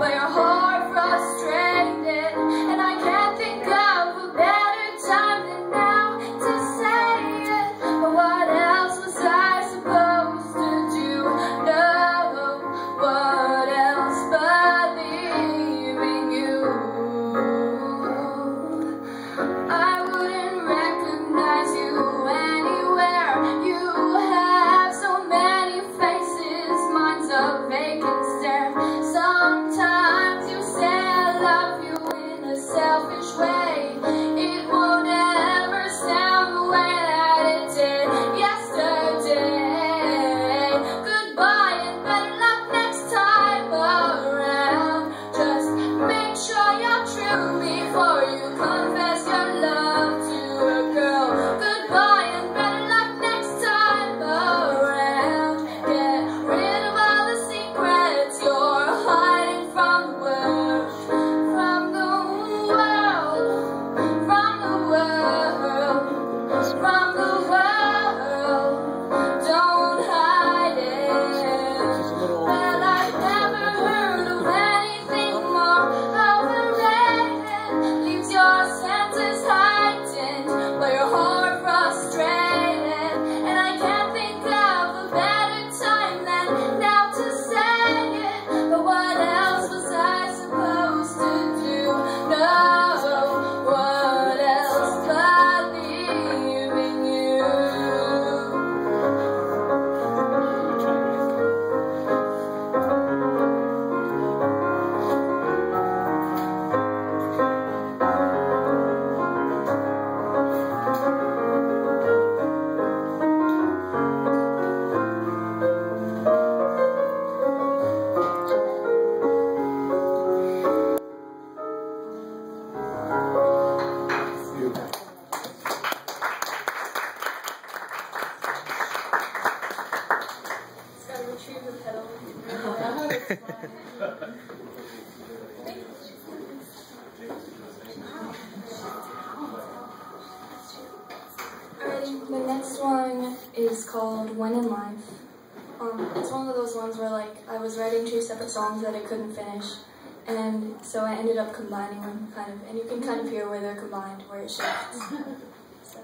but your heart frustrated, and I can't think of a better time than now to say it. But what else was I supposed to do? No, what else but leaving you? I wouldn't recognize you anywhere. You have so many faces, mine's a vacant stare. Sometimes you say I love you in a selfish way. It won't ever sound the way that it did yesterday. Goodbye and better luck next time around. Just make sure you're true before you confess your love to a girl. Goodbye and better luck next time around. Get rid of all the secrets you're hiding from the world, from the world, from the world, from the world. Don't hide it. Well, I've never heard of anything more overrated. Leaves your senses heightened, but your heart frustrated. And I can't think of a better time than now to say it. But what else was I supposed to do? No, what else but leaving you? Just gotta retrieve the pedal. Alright, the next one is called When in Life. It's one of those ones where I was writing two separate songs that I couldn't finish, and so I ended up combining them and you can kind of hear where they're combined, where it shifts. So.